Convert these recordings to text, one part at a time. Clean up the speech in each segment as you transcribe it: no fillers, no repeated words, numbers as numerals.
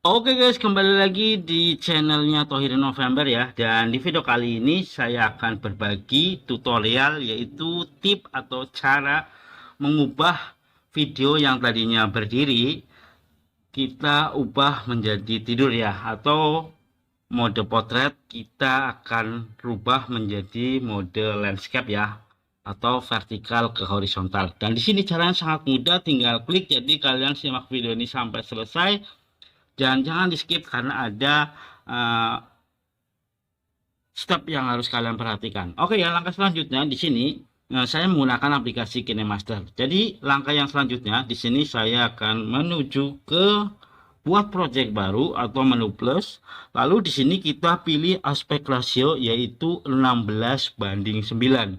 Oke guys, kembali lagi di channelnya Thohir November ya. Dan di video kali ini saya akan berbagi tutorial, yaitu tip atau cara mengubah video yang tadinya berdiri kita ubah menjadi tidur ya, atau mode potret kita akan rubah menjadi mode landscape ya, atau vertikal ke horizontal. Dan di sini caranya sangat mudah, tinggal klik. Jadi kalian simak video ini sampai selesai. Dan jangan di skip karena ada step yang harus kalian perhatikan. Oke ya, langkah selanjutnya di sini saya menggunakan aplikasi KineMaster. Jadi langkah yang selanjutnya di sini saya akan menuju ke buat project baru atau menu plus. Lalu di sini kita pilih aspek rasio yaitu 16:9.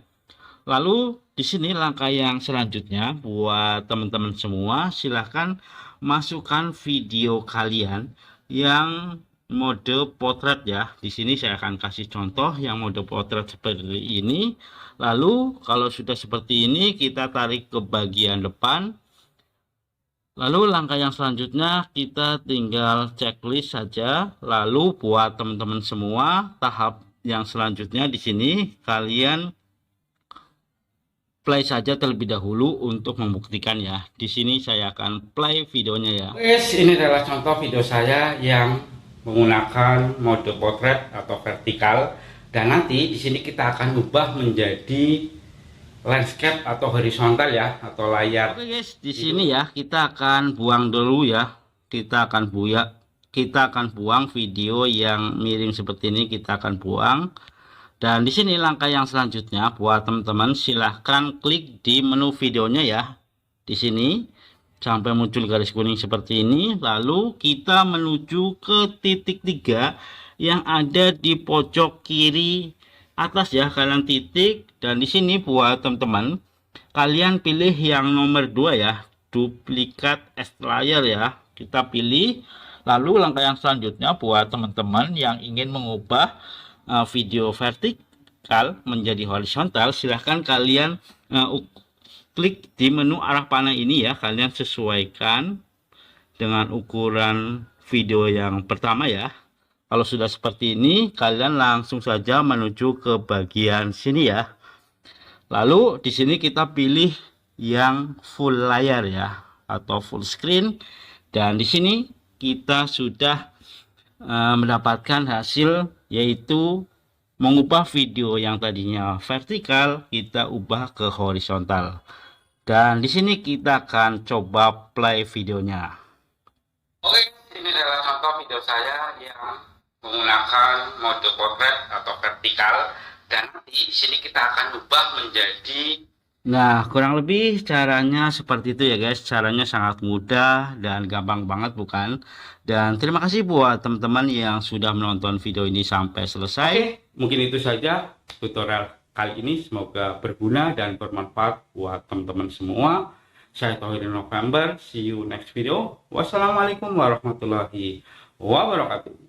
Lalu di sini langkah yang selanjutnya buat teman-teman semua, silahkan masukkan video kalian yang mode potret ya. Di sini saya akan kasih contoh yang mode potret seperti ini. Lalu kalau sudah seperti ini kita tarik ke bagian depan. Lalu langkah yang selanjutnya kita tinggal checklist saja. Lalu buat teman-teman semua, tahap yang selanjutnya di sini kalian play saja terlebih dahulu untuk membuktikan ya. Di sini saya akan play videonya ya. Guys, ini adalah contoh video saya yang menggunakan mode potret atau vertikal, dan nanti di sini kita akan ubah menjadi landscape atau horizontal ya, atau layar. Oke guys, di sini ya kita akan buang dulu ya. Kita akan buang video yang miring seperti ini, kita akan buang. Dan di sini langkah yang selanjutnya buat teman-teman, silahkan klik di menu videonya ya. Di sini sampai muncul garis kuning seperti ini. Lalu kita menuju ke titik 3 yang ada di pojok kiri atas ya, kalian titik. Dan di sini buat teman-teman, kalian pilih yang nomor 2 ya, duplikat extra layer ya. Kita pilih. Lalu langkah yang selanjutnya buat teman-teman yang ingin mengubah video vertikal menjadi horizontal, silahkan kalian klik di menu arah panah ini ya. Kalian sesuaikan dengan ukuran video yang pertama ya. Kalau sudah seperti ini, kalian langsung saja menuju ke bagian sini ya. Lalu di sini kita pilih yang full layar ya, atau full screen. Dan di sini kita sudah mendapatkan hasil, yaitu mengubah video yang tadinya vertikal kita ubah ke horizontal. Dan di sini kita akan coba play videonya. Oke, ini adalah contoh video saya yang menggunakan mode potret atau vertikal, dan nanti di sini kita akan ubah menjadi. Nah, kurang lebih caranya seperti itu ya guys. Caranya sangat mudah dan gampang banget bukan? Dan terima kasih buat teman-teman yang sudah menonton video ini sampai selesai. Oke, mungkin itu saja tutorial kali ini. Semoga berguna dan bermanfaat buat teman-teman semua. Saya Thohir November. See you next video. Wassalamualaikum warahmatullahi wabarakatuh.